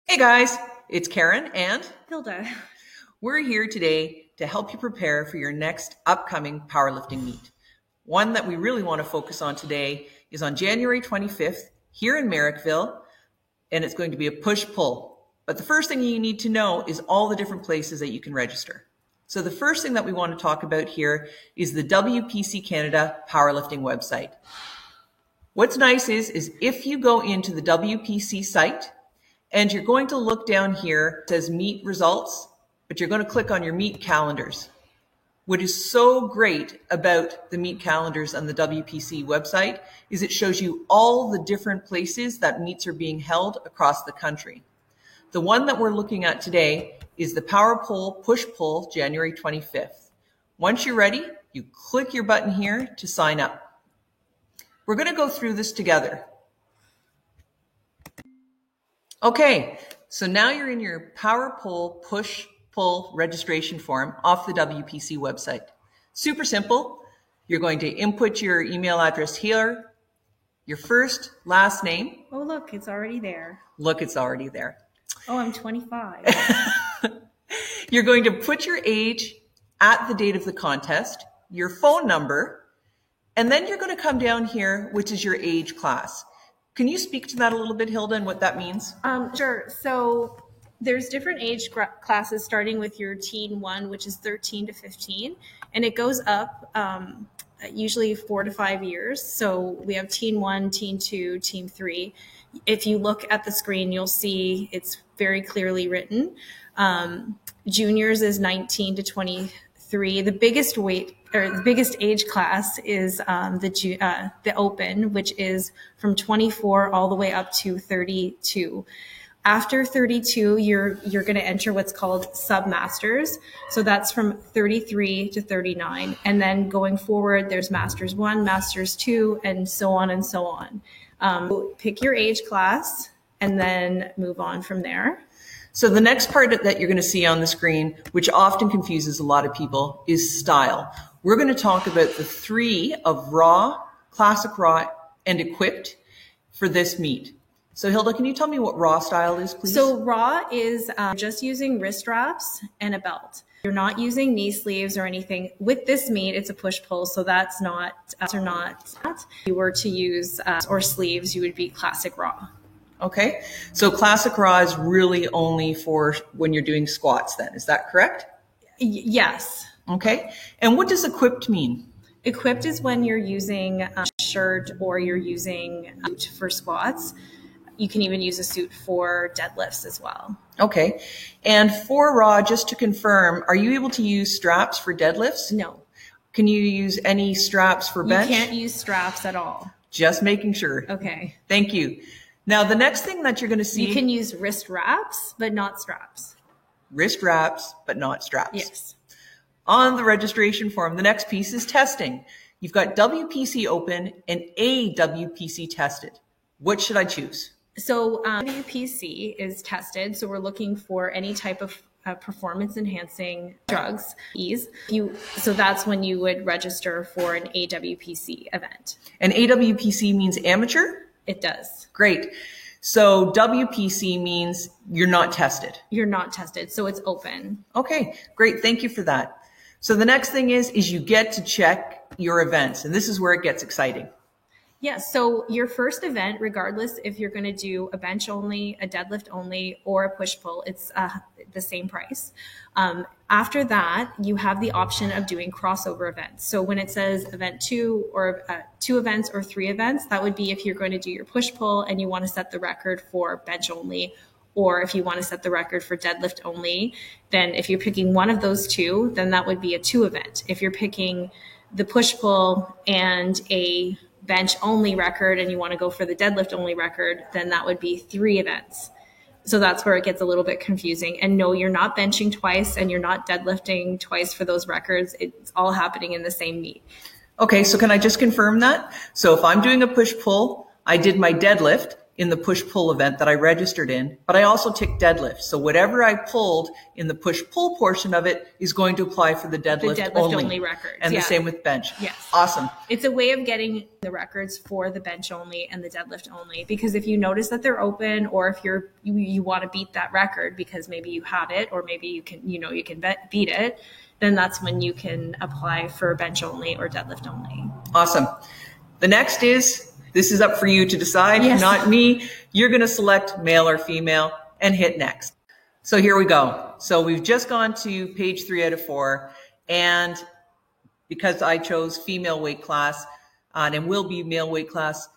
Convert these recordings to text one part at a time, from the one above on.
Hey guys, it's Karen and Hilda. we're here today to help you prepare for your next upcoming powerlifting meet. One that we really want to focus on today is on January 25th here in Merrickville, and it's going to be a push-pull. But the first thing you need to know is all the different places that you can register. So the first thing that we want to talk about here is the WPC Canada powerlifting website. What's nice is if you go into the WPC site, and you're going to look down here, it says meet results, but you're going to click on your meet calendars. What is so great about the meet calendars on the WPC website is it shows you all the different places that meets are being held across the country. The one that we're looking at today is the Power Pull Push Pull January 25th. Once you're ready, you click your button here to sign up. We're going to go through this together. Okay, so now you're in your Power Pull Push Pull registration form off the WPC website. Super simple. You're going to input your email address here, your first, last name. Oh, look, it's already there. Look, it's already there. Oh, I'm 25. You're going to put your age at the date of the contest, your phone number, and then you're going to come down here, which is your age class. Can you speak to that a little bit, Hilda, and what that means? Sure. So there's different age classes starting with your teen 1, which is 13 to 15, and it goes up usually 4 to 5 years. So we have teen 1, teen 2, teen 3. If you look at the screen, you'll see it's very clearly written. Juniors is 19 to 23. The biggest age class is the open, which is from 24 all the way up to 32. After 32, you're going to enter what's called submasters. So that's from 33 to 39. And then going forward, there's Masters 1, Masters 2, and so on and so on. Pick your age class and then move on from there. So the next part that you're going to see on the screen, which often confuses a lot of people, is style. We're going to talk about the 3 of raw, classic raw, and equipped for this meet. So Hilda, can you tell me what raw style is, please? So raw is just using wrist straps and a belt. You're not using knee sleeves or anything. With this meet, it's a push-pull, so that's not. If you were to use or sleeves, you would be classic raw. Okay, so classic raw is really only for when you're doing squats then, is that correct? Yes. Okay, and what does equipped mean? Equipped is when you're using a shirt or you're using a suit for squats. You can even use a suit for deadlifts as well. Okay, and for raw, just to confirm, are you able to use straps for deadlifts? No. Can you use any straps for bench? You can't use straps at all. Just making sure. Okay. Thank you. Now, the next thing that you're going to see... You can use wrist wraps, but not straps. Wrist wraps, but not straps. Yes. On the registration form, the next piece is testing. You've got WPC open and AWPC tested. What should I choose? So WPC is tested. So we're looking for any type of performance enhancing drugs. So that's when you would register for an AWPC event. And AWPC means amateur? It does. Great. So WPC means you're not tested. You're not tested, so it's open. Okay, great. Thank you for that. So the next thing is you get to check your events, and this is where it gets exciting. Yeah, so your first event, regardless if you're going to do a bench only, a deadlift only, or a push-pull, it's the same price. After that, you have the option of doing crossover events. So when it says event 2 or 2 events or 3 events, that would be if you're going to do your push-pull and you want to set the record for bench only, or if you want to set the record for deadlift only. Then if you're picking one of those 2, then that would be a 2 event. If you're picking the push-pull and a bench only record and you want to go for the deadlift only record, then that would be 3 events. So that's where it gets a little bit confusing. And no, you're not benching twice and you're not deadlifting twice for those records. It's all happening in the same meet. Okay, so can I just confirm that? So if I'm doing a push-pull, I did my deadlift, in the push-pull event that I registered in, but I also ticked deadlift. So whatever I pulled in the push-pull portion of it is going to apply for the deadlift only records. And the same with bench. Yes. Awesome. It's a way of getting the records for the bench only and the deadlift only, because if you notice that they're open, or if you want to beat that record because maybe you have it, or maybe you can beat it, then that's when you can apply for bench only or deadlift only. Awesome. The next this is up for you to decide, yes. Not me. You're going to select male or female and hit next. So here we go. So we've just gone to page 3 out of 4. And because I chose female weight class and will be male weight class,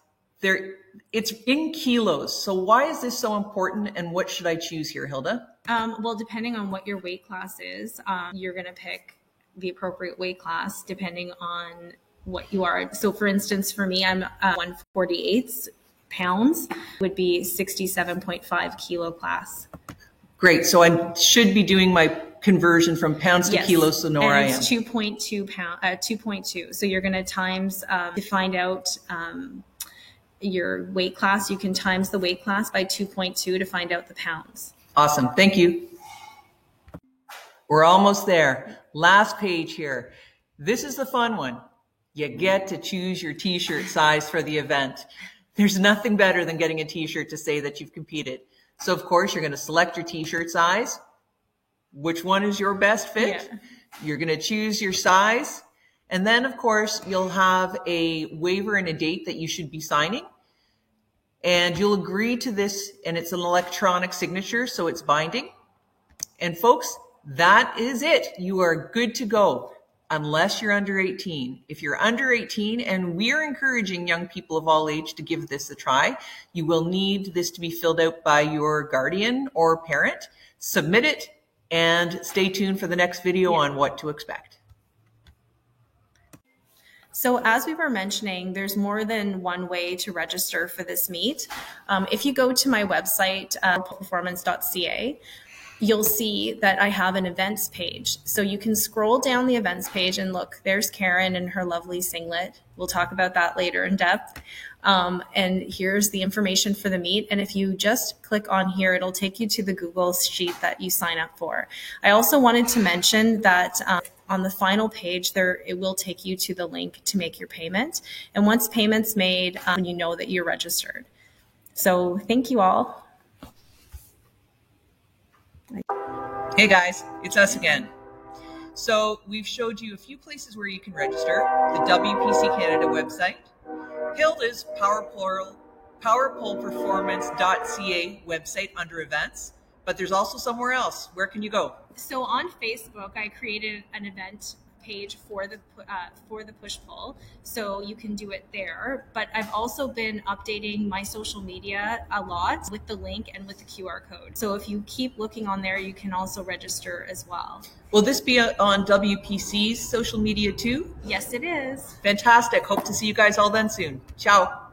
it's in kilos. So why is this so important, and what should I choose here, Hilda? Well, depending on what your weight class is, you're going to pick the appropriate weight class depending on what you are. So for instance, for me, I'm 148 pounds, would be 67.5 kilo class. Great. So I should be doing my conversion from pounds to kilos, so know where I am. It's 2.2. So you're going to times to find out your weight class. You can times the weight class by 2.2 to find out the pounds. Awesome. Thank you. We're almost there. Last page here. This is the fun one. You get to choose your t-shirt size for the event. There's nothing better than getting a t-shirt to say that you've competed. So of course, you're going to select your t-shirt size. Which one is your best fit? Yeah. You're going to choose your size. And then of course, you'll have a waiver and a date that you should be signing. And you'll agree to this, and it's an electronic signature, so it's binding. And folks, that is it. You are good to go. Unless you're under 18. If you're under 18, and we're encouraging young people of all age to give this a try, you will need this to be filled out by your guardian or parent. Submit it, and stay tuned for the next video on what to expect. So as we were mentioning, there's more than one way to register for this meet. If you go to my website, performance.ca, you'll see that I have an events page. So you can scroll down the events page and look, there's Karen in her lovely singlet. We'll talk about that later in depth. And here's the information for the meet. And if you just click on here, it'll take you to the Google sheet that you sign up for. I also wanted to mention that on the final page there, it will take you to the link to make your payment. And once payment's made, you know that you're registered. So thank you all. Hey guys, it's us again. So we've showed you a few places where you can register. The WPC Canada website, Hilda's PowerPolePerformance.ca website under events, but there's also somewhere else. Where can you go? So on Facebook, I created an event page for the push-pull, so you can do it there. But I've also been updating my social media a lot with the link and with the QR code. So if you keep looking on there, you can also register as well. Will this be on WPC's social media too? Yes, it is. Fantastic. Hope to see you guys all then soon. Ciao.